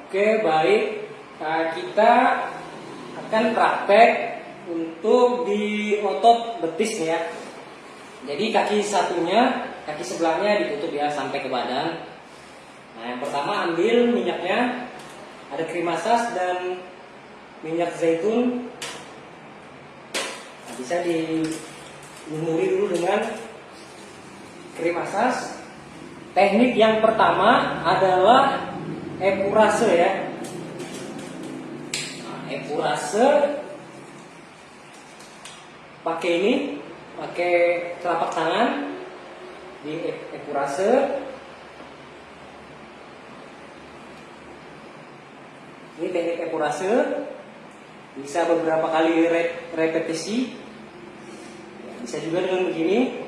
Oke, baik. Nah, kita akan praktek untuk di otot betis ya. Jadi kaki sebelahnya ditutup ya sampai ke badan. Nah, yang pertama ambil minyaknya, ada krim massage dan minyak zaitun. Nah, bisa dilumuri dulu dengan krim massage. Teknik yang pertama adalah epurase ya. Nah, epurase pakai telapak tangan di epurase. Ini teknik epurase, bisa beberapa kali repetisi. Bisa juga dengan begini.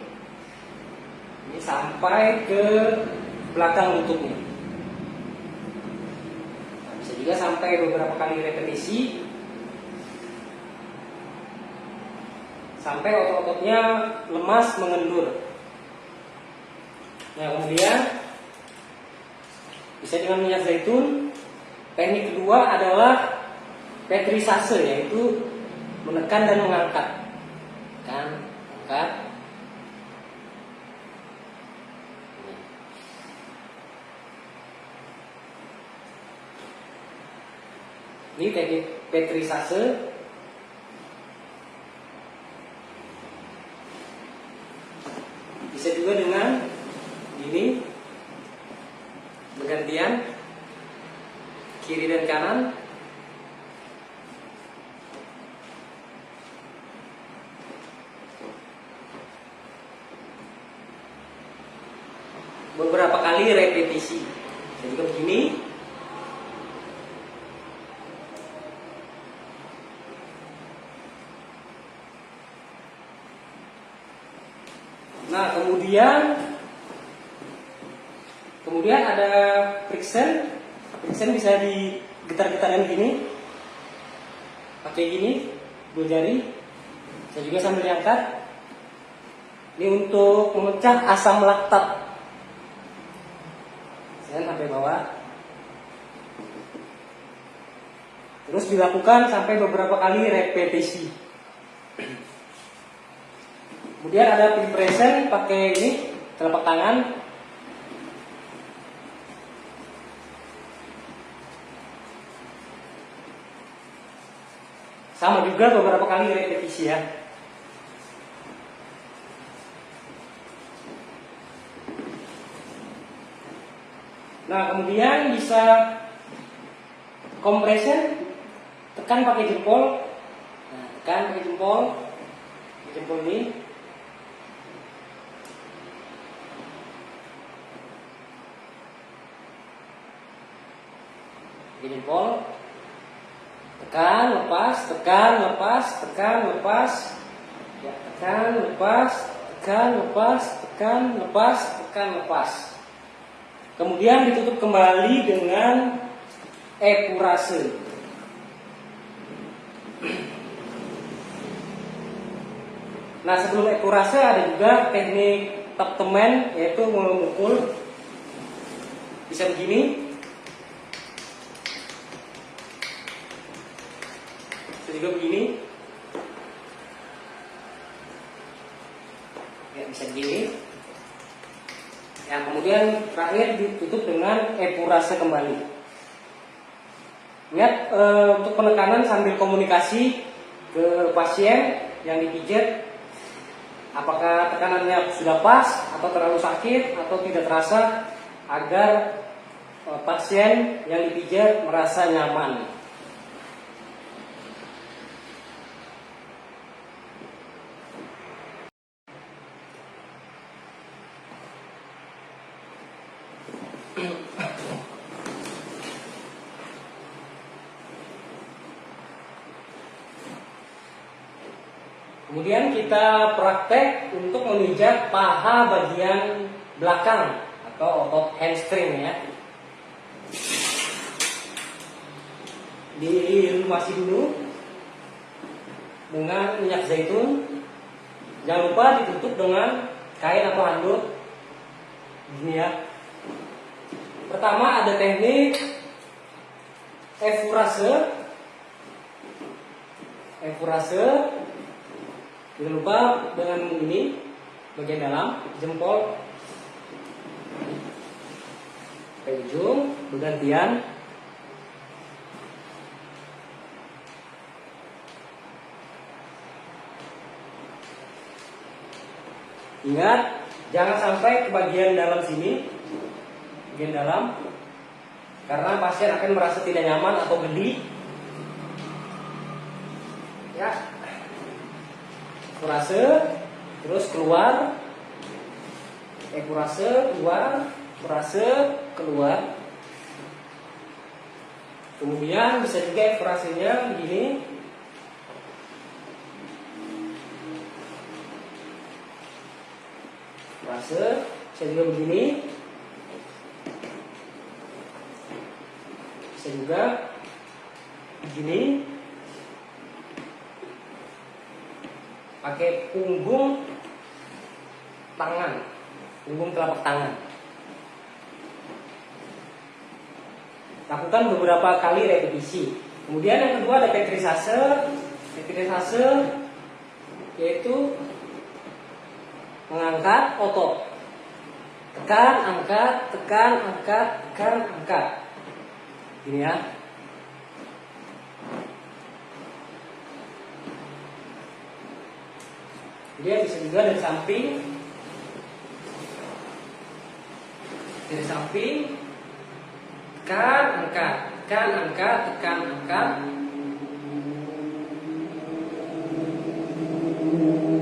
Ini sampai ke belakang lututnya. Nah, bisa juga sampai beberapa kali repetisi sampai otot-ototnya lemas mengendur. Nah, kemudian bisa dengan minyak zaitun. Teknik kedua adalah petrisase, yaitu menekan dan mengangkat. Angkat. Ini teknik petrisase. Bisa juga dengan ini bergantian kiri dan kanan. Beberapa kali repetisi. Jadi begini. Nah, kemudian ada friction. Friction bisa digetar-getarkan gini, pakai gini, dua jari. Saya juga sambil diangkat. Ini untuk memecah asam laktat. Saya sampai bawah. Terus dilakukan sampai beberapa kali repetisi. Kemudian ada compression, pakai ini telapak tangan. Sama juga beberapa kali repetisi ya. Nah, kemudian bisa compression, tekan pakai jempol. Nah, tekan pakai jempol ini. Pakai jempol. Tekan, lepas, tekan, lepas, tekan, lepas. Ya, tekan, lepas, tekan, lepas, tekan, lepas, tekan, lepas. Kemudian ditutup kembali dengan epurase. Nah, sebelum epurase ada juga teknik taptemen, yaitu memukul. Bisa begini. Juga begini. Ya, bisa begini. Yang kemudian terakhir ditutup dengan epurase kembali. Lihat untuk penekanan sambil komunikasi ke pasien yang dipijat, apakah tekanannya sudah pas atau terlalu sakit atau tidak terasa, agar pasien yang dipijat merasa nyaman. Kemudian kita praktek untuk memijat paha bagian belakang atau otot hamstring ya. Dilumasi dulu dengan minyak zaitun. Jangan lupa ditutup dengan kain atau handuk. Gini ya. Pertama ada teknik Efurase. Jangan lupa dengan ini bagian dalam jempol ke ujung bergantian. Ingat, jangan sampai ke bagian dalam sini, bagian dalam, karena pasien akan merasa tidak nyaman atau geli. Ya, efurase, terus keluar, efurase keluar, efurase keluar. Kemudian bisa juga efurasenya begini. Efurase, bisa juga begini. Bisa juga begini. Pakai punggung tangan, punggung telapak tangan. Lakukan beberapa kali repetisi. Kemudian yang kedua ada petrisase. Petrisase yaitu mengangkat otot. Tekan, angkat, tekan, angkat, tekan, angkat. Ini ya. Dia bisa juga dari samping, tekan, angkat, tekan, angkat, tekan, angkat.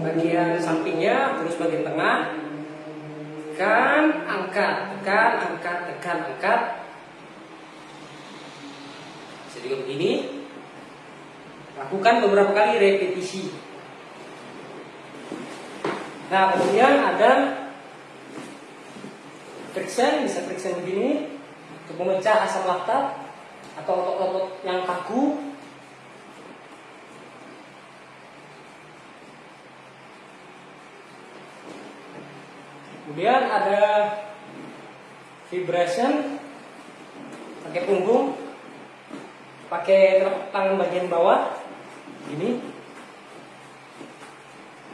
Bagian sampingnya, terus bagian tengah, tekan, angkat, tekan, angkat, tekan, angkat. Bisa juga begini. Lakukan beberapa kali repetisi. Nah, kemudian ada friction, bisa friction begini untuk memecah asam laktat atau otot-otot yang kaku. Kemudian ada vibration, pakai punggung, pakai telapak tangan bagian bawah, ini.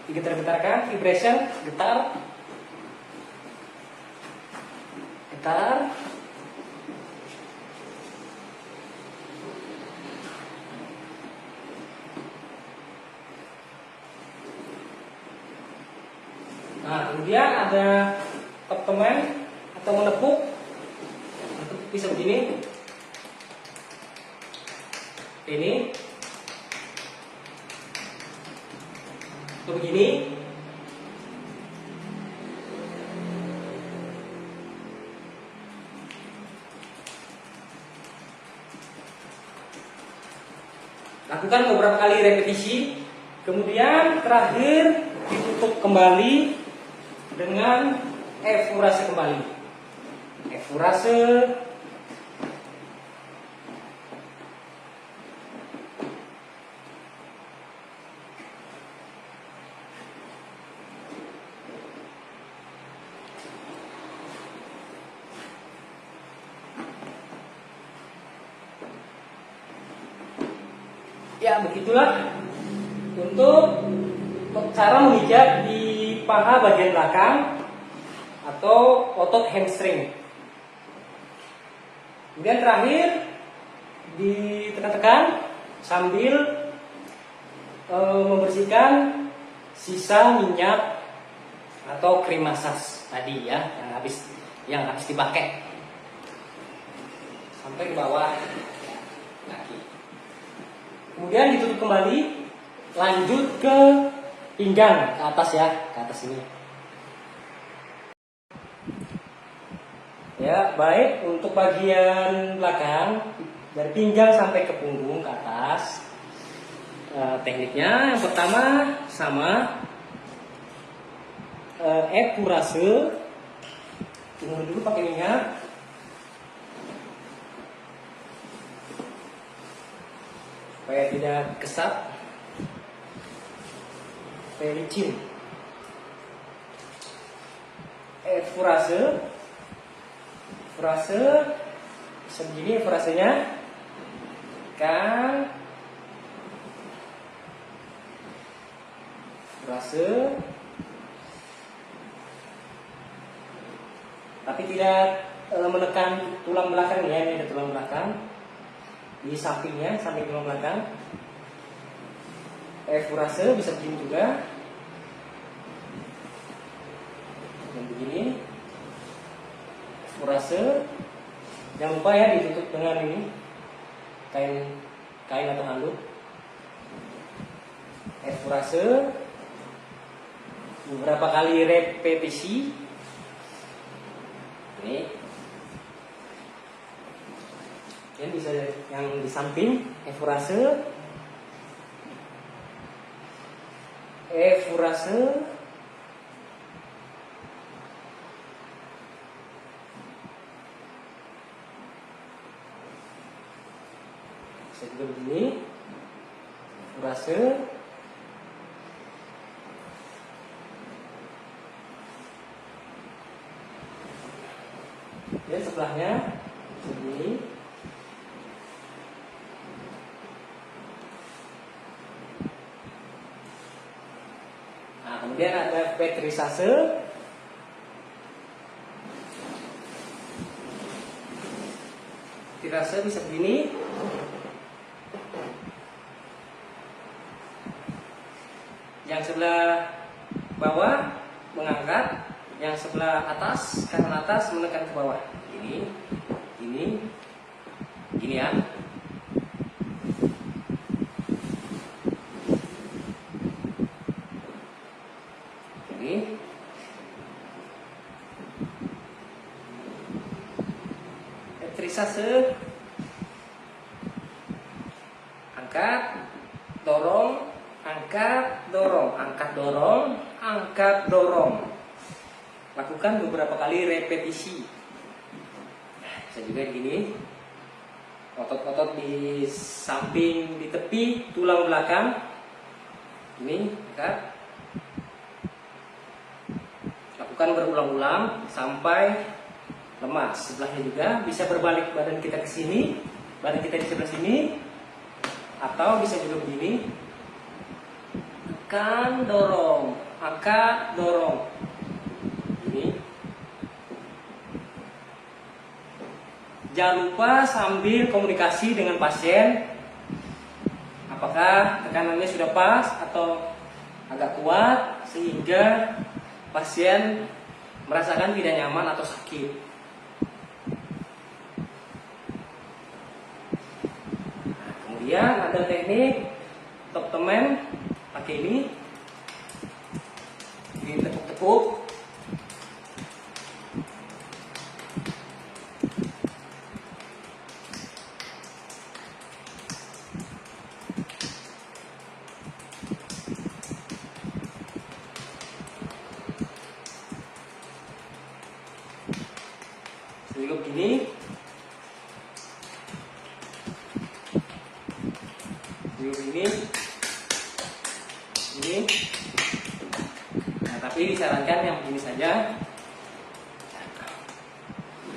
Digetar-getarkan, vibration, getar, getar. Nah, kemudian ada abdomen atau menepuk bisa begini. Ini atau begini. Lakukan beberapa kali repetisi. Kemudian terakhir ditutup kembali dengan efurase kembali. Efurase. Ya, begitulah untuk cara memijat di paha bagian belakang atau otot hamstring. Kemudian terakhir ditekan-tekan sambil membersihkan sisa minyak atau krim massage tadi ya yang habis dipakai sampai ke bawah kaki. Kemudian ditutup kembali, lanjut ke pinggang, ke atas ya, ke atas ini. Ya, baik untuk bagian belakang dari pinggang sampai ke punggung ke atas. Tekniknya yang pertama sama efurase. Tunggu dulu pakai minyak. Supaya tidak kesat, supaya licin. Efurase, bisa begini efurasenya. tekan, furase, tapi tidak menekan tulang belakang ya, ini ada tulang belakang di sampingnya, samping tulang belakang. Furase bisa begini juga, dan begini. Furase, jangan lupa ya ditutup dengan ini kain atau handuk. Furase, beberapa kali repetisi. Ini bisa yang di samping furase, bisa juga begini, furase, dan sebelahnya begini. Nah, kemudian ada petrisase. Petrisase bisa begini. Yang sebelah bawah mengangkat, yang sebelah atas, kanan atas menekan ke bawah. Ini ya. Ini. Petrisase. Angkat, dorong, angkat, dorong, angkat, dorong, angkat, dorong. Lakukan beberapa kali repetisi. Bisa juga gini. Otot-otot di samping, di tepi tulang belakang. Ini, angkat. Lakukan berulang-ulang sampai lemas. Sebelahnya juga bisa berbalik badan kita ke sini, badan kita di sebelah sini, atau bisa juga begini. Tekan, dorong, angkat, dorong. Ini. Jangan lupa sambil komunikasi dengan pasien, apakah tekanannya sudah pas atau agak kuat, sehingga pasien merasakan tidak nyaman atau sakit. Nah, kemudian ada teknik top temen, pakai ini ditekuk-tekuk. Juga begini, ini. Nah, tapi disarankan yang begini saja.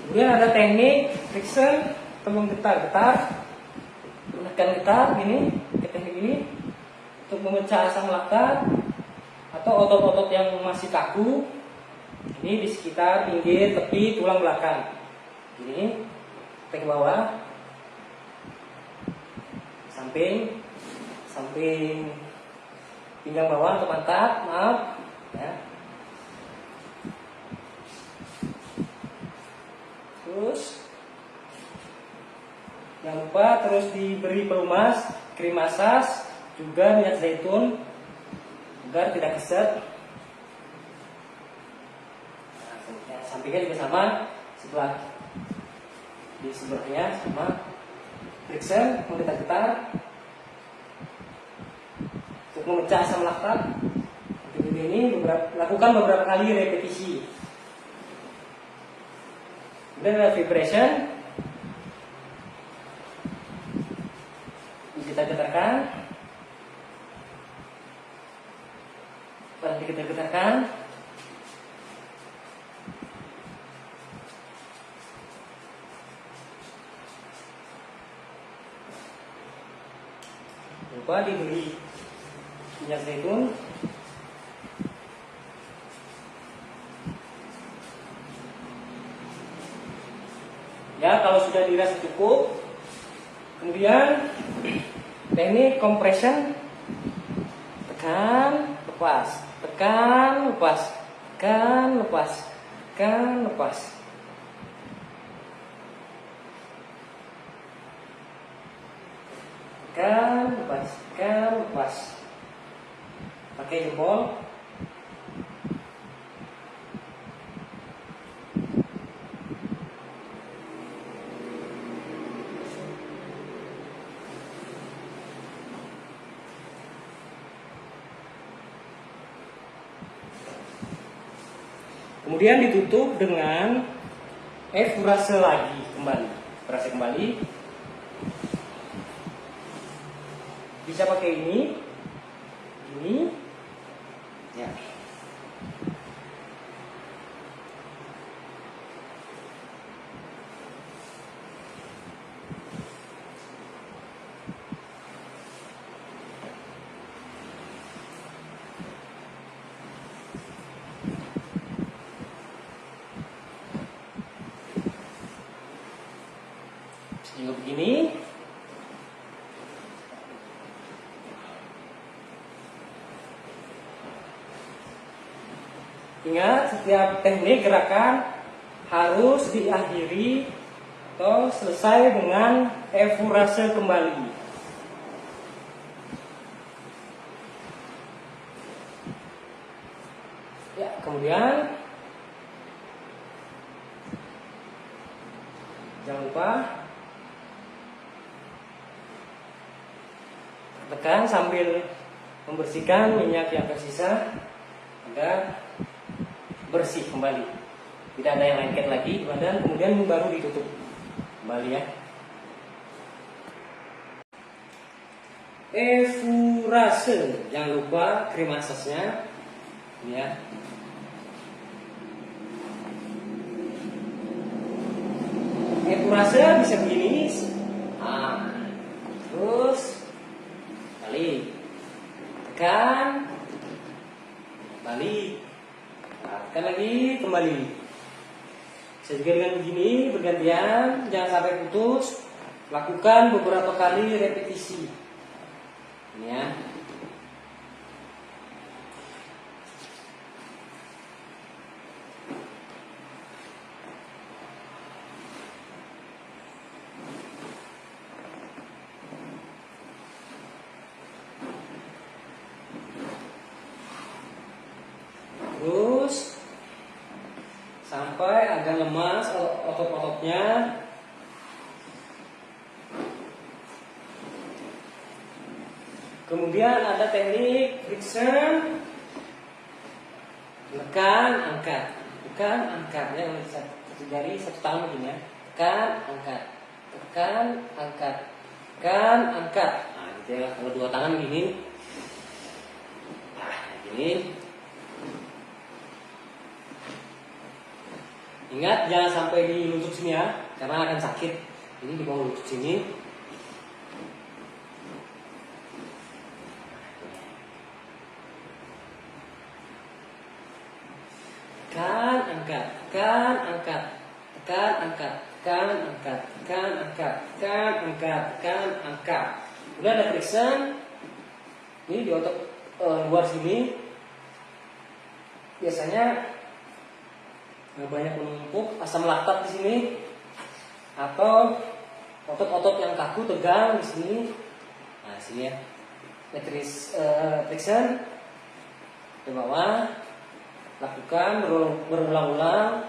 Kemudian ada teknik friction, tembung getar-getar, menekan getar, ini, teknik ini untuk memecah asam laktat atau otot-otot yang masih kaku. Ini di sekitar pinggir tepi tulang belakang. Ini ke bawah, samping pinggang bawah atau pantat, maaf ya. Terus jangan lupa terus diberi pelumas, krim massage, juga minyak zaitun agar tidak keset. Nah, sampingnya juga sama, di sebelahnya sama. Friction, menggetar-getar untuk memecah asam laktat. Ini lakukan beberapa kali repetisi. Kemudian ada vibration, kita getarkan, berarti kita getarkan. lupa diberi minyak zaitun. Ya, kalau sudah dirasa cukup, kemudian teknik compression, tekan, lepas, tekan, lepas, tekan, lepas, tekan, lepas. Tekan, lepas, tekan, lepas. Pakai jempol. Kemudian ditutup dengan furase lagi kembali. Furase kembali. Bisa pakai ini. Ya. Juga begini. Ingat, setiap teknik gerakan harus diakhiri atau selesai dengan furase kembali. Ya, kemudian jangan lupa tekan sambil membersihkan minyak yang tersisa agar bersih kembali, tidak ada yang lengket lagi di badan. Kemudian baru ditutup kembali ya. Furase, jangan lupa krim asasnya ya. Furase bisa begini. Terus balik, tekan, balik, tekan lagi, kembali. Bisa juga dengan begini, bergantian, jangan sampai putus. Lakukan beberapa kali repetisi. Ini ya. Terus sampai agak lemas otot-ototnya. Kemudian ada teknik friction, tekan, angkat, tekan, angkat ya, satu jari satu tangan begini ya, tekan, angkat, tekan, angkat, tekan, angkat. Nah, gitu ya. Kalau dua tangan begini, nah, gini. Ingat, jangan sampai di lutut sini ya, karena akan sakit. Ini di bawah lutut sini. Tekan, angkat, tekan, angkat, tekan, angkat, tekan, angkat, tekan, angkat, tekan, angkat, tekan, angkat. Udah ada friction. Ini di otot luar sini. Biasanya banyak menumpuk asam laktat di sini, atau otot-otot yang kaku tegang di sini. Nah, sini ya. Friction ke bawah, lakukan berulang-ulang.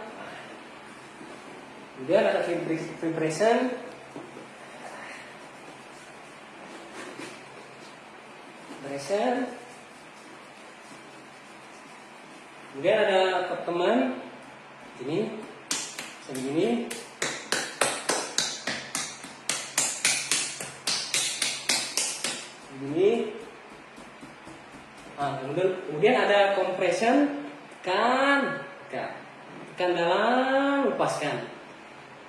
Kemudian ada vibration. Kemudian ada pertemuan. Ini segini. Begini. Nah, kemudian ada compression, tekan dalam, lepaskan,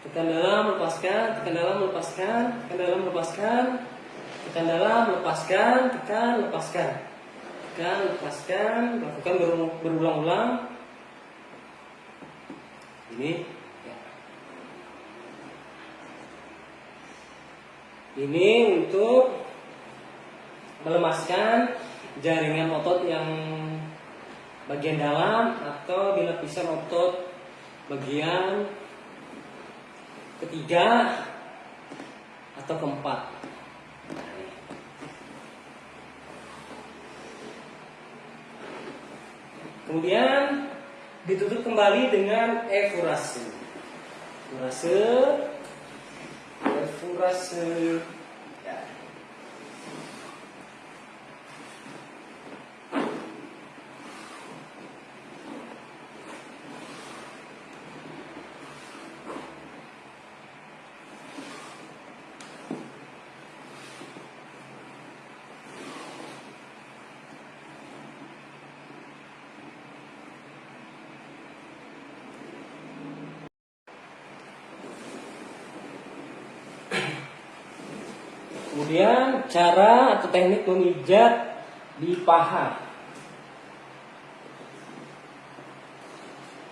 tekan dalam, lepaskan, tekan dalam, lepaskan, tekan dalam, lepaskan, tekan dalam, lepaskan, tekan, lepaskan, tekan, lepaskan, lakukan berulang-ulang. Ini, ya. Ini untuk melemaskan jaringan otot yang bagian dalam atau di lapisan otot bagian ketiga atau keempat. Kemudian ditutup kembali dengan efurase. Efurase. Ya. Kemudian cara atau teknik memijat di paha.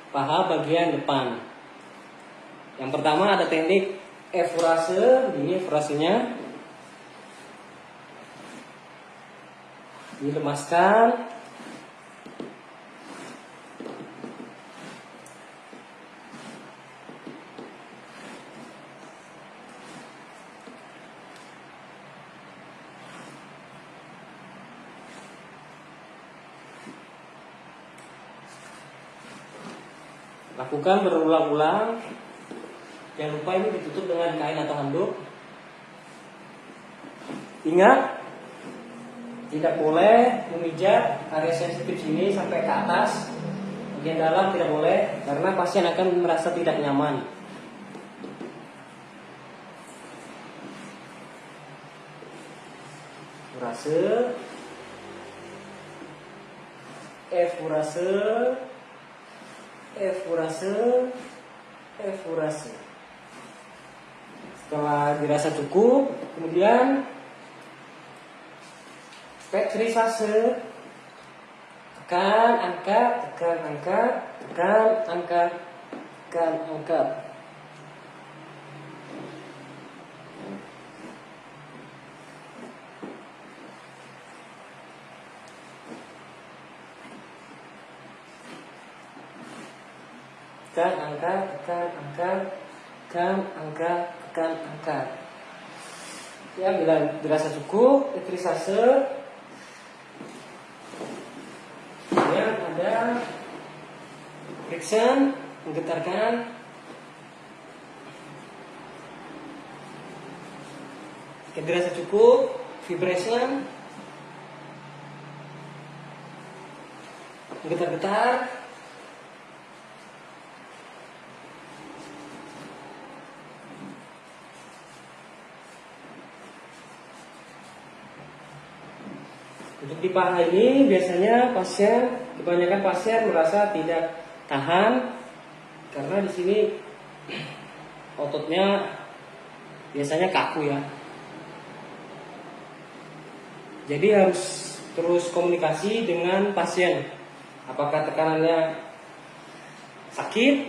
Paha bagian depan. Yang pertama ada teknik efurase. Ini efurasenya. Dilemaskan. Lakukan berulang-ulang. Jangan lupa ini ditutup dengan kain atau handuk. Ingat, tidak boleh memijat area sensitif sini sampai ke atas. Bagian dalam tidak boleh, karena pasien akan merasa tidak nyaman. Efurase. Setelah dirasa cukup, kemudian petrisase. Tekan, angkat, tekan, angkat, tekan, angkat, tekan, angkat. Tekan, angkat, tekan, angkat, tekan, angkat, tekan, angkat. Ya, bila dirasa cukup, petrisase. Kemudian ada friction, menggetarkan. Jika dirasa cukup, vibration, menggetar-getar. Untuk di paha ini biasanya kebanyakan pasien merasa tidak tahan karena di sini ototnya biasanya kaku ya. Jadi harus terus komunikasi dengan pasien, apakah tekanannya sakit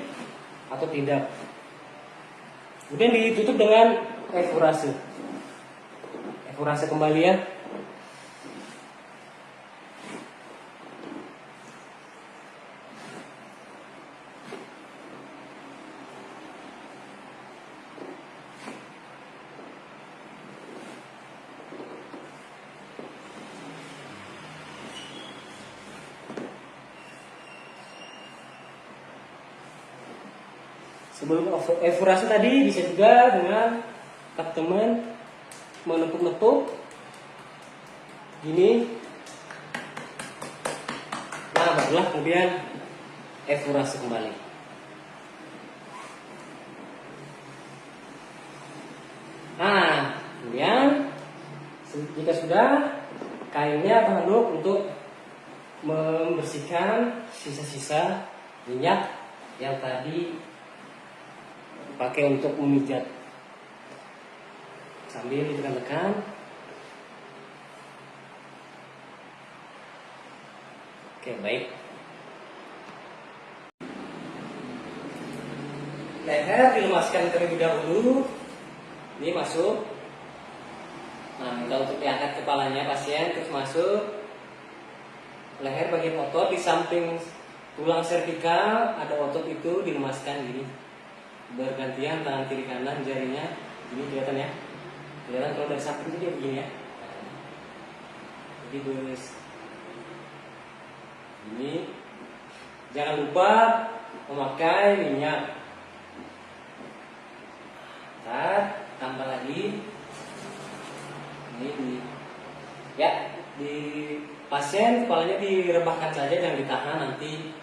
atau tidak. Kemudian ditutup dengan efurase. Efurase kembali ya. Sebelum efurase tadi bisa juga dengan teman menepuk-nepuk gini. Nah, barulah kemudian efurase kembali. Nah, kemudian jika sudah, kainnya atau handuk untuk membersihkan sisa-sisa minyak yang tadi pakai untuk memijat. Sambil ditekan-tekan, Oke, baik. Leher dilemaskan terlebih dahulu. Ini masuk. Nah, minta untuk diangkat kepalanya pasien, terus masuk. Leher bagian otot di samping tulang servikal ada otot itu dilemaskan gini. Bergantian tangan kiri kanan jarinya. Ini kelihatan ya. Kelihatan kalau dari samping itu dia begini ya. Jadi terus ini jangan lupa memakai minyak. Ntar tambah lagi. Ini ya, di pasien kepalanya direbahkan saja, jangan ditahan, nanti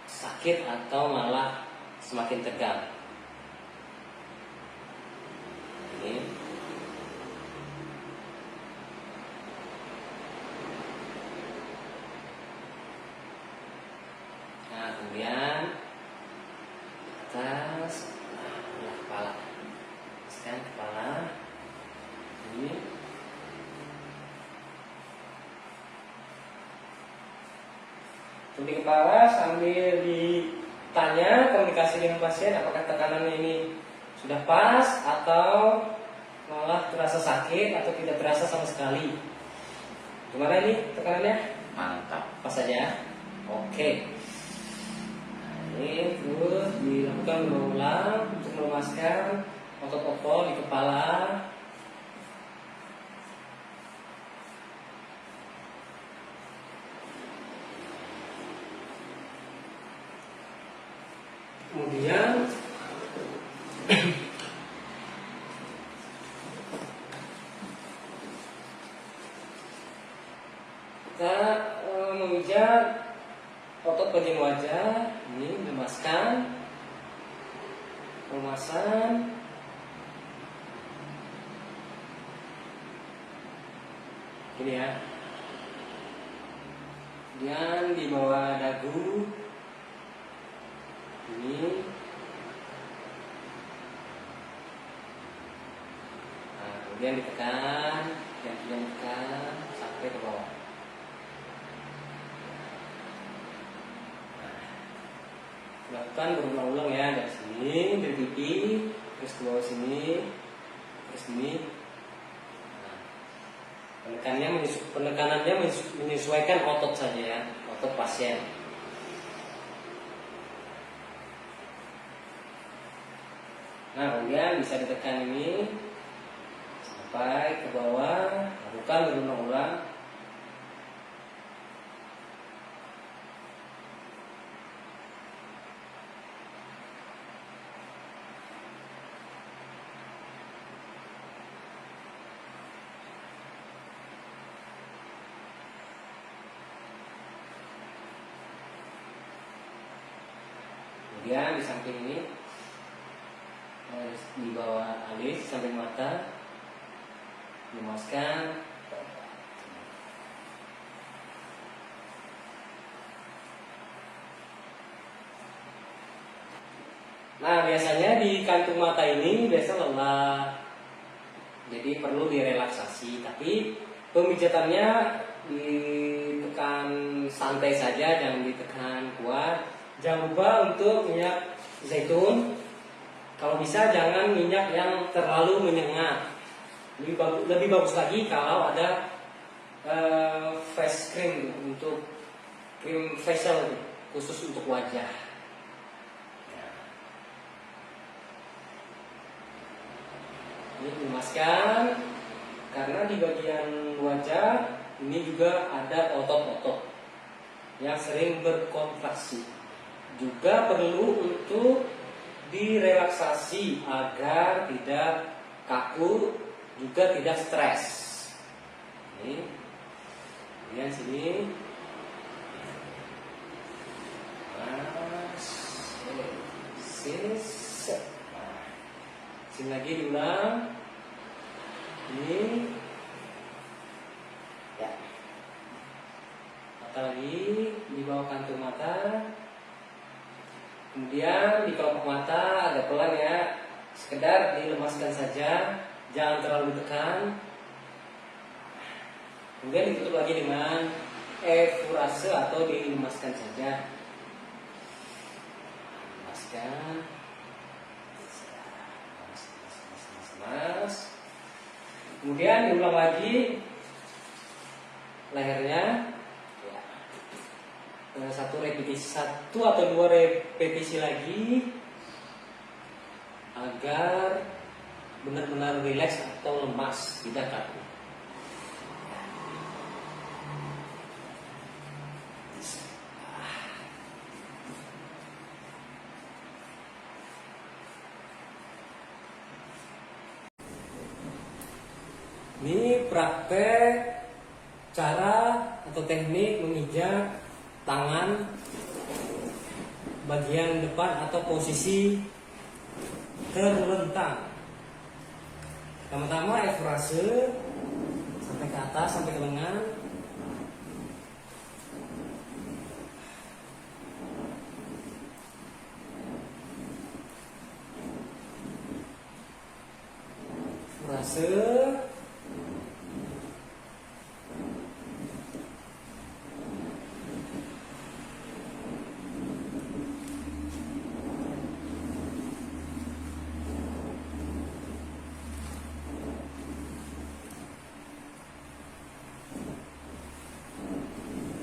sakit atau malah semakin tegang. Ini. Nah, kemudian atas kepala, sekarang kepala ini. Untuk di kepala sambil ditanya komunikasi dengan pasien apakah tekanannya ini sudah pas atau malah terasa sakit atau tidak terasa sama sekali. Gimana ini tekanannya? Mantap. Pas saja. Oke. Ini terus dilakukan berulang untuk melemaskan otot-otot di kepala. Kemudian kita memijat otot bagian wajah. Ini lemaskan, pelemasan. Ini ya. Kemudian di bawah dagu. Ini. Nah, kemudian ditekan, dan ditekan sampai ke bawah. Lakukan berulang-ulang ya, dari sini, dari pipi, terus ke bawah sini, terus sini. Nah, penekanannya menyesuaikan otot saja ya, otot pasien. Nah, kemudian bisa ditekan ini sampai ke bawah, lakukan berulang-ulang. Kemudian di samping ini, di bawah alis, samping mata, lemaskan. Nah, biasanya di kantung mata ini biasa lelah, jadi perlu direlaksasi. Tapi pemijatannya ditekan santai saja, jangan ditekan kuat. Jangan lupa untuk minyak zaitun. Kalau bisa jangan minyak yang terlalu menyengat. Lebih bagus lagi kalau ada face cream, untuk krim facial khusus untuk wajah. Ini dilemaskan karena di bagian wajah ini juga ada otot-otot yang sering berkontraksi. Juga perlu untuk direlaksasi agar tidak kaku, juga tidak stres. Ini, kemudian sini, sini lagi diulang. Ini, ya, mata lagi di bawah kantung mata. Kemudian di kelopak mata agak pelan ya, sekedar dilemaskan saja, jangan terlalu ditekan. Kemudian ditutup lagi dengan efurase atau dilemaskan saja. Lemaskan. Mas. Kemudian diulang lagi lehernya. Ya. Satu atau dua repetisi lagi agar benar-benar rileks atau lemas, tidak kaku. Ini praktek cara atau teknik memijat tangan bagian depan atau posisi terlentang. Pertama efurase sampai ke atas, sampai ke lengan. Efurase.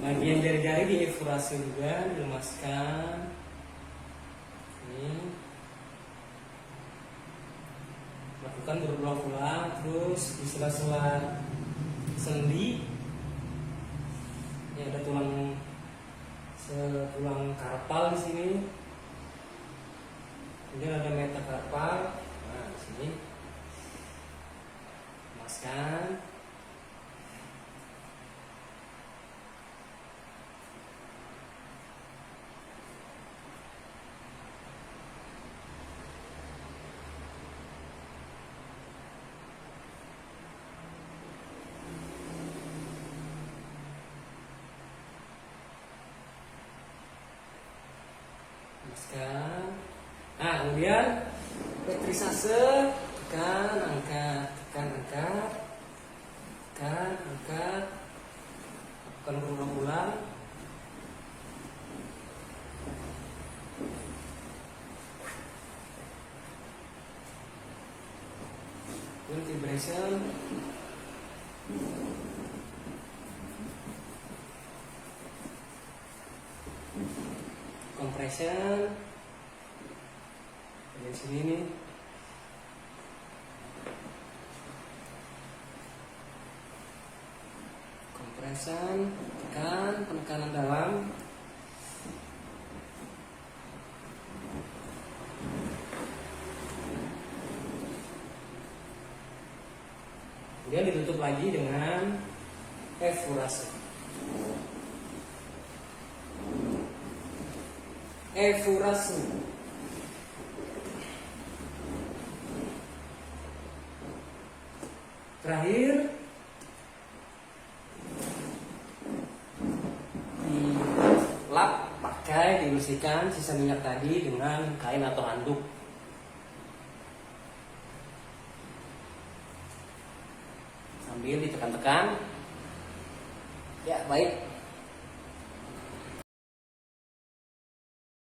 Bagian jari-jari di efurase juga, dilemaskan. Ini lakukan berulang-ulang, terus di sela-sela sendi. Ini ada tulang karpal di sini. Kemudian ada metakarpal. Nah, di sini lemaskan. Nah, kemudian retrisase, tekan, angkat, tekan, angkat, tekan, angkat, lakukan berulang-ulang. Vibration. Compression dari sini nih. Compression, tekan, penekanan dalam. Kemudian ditutup lagi dengan efurase. Efurase. Terakhir dilap pakai, dibersihkan sisa minyak tadi dengan kain atau handuk. Sambil ditekan-tekan. Ya, baik.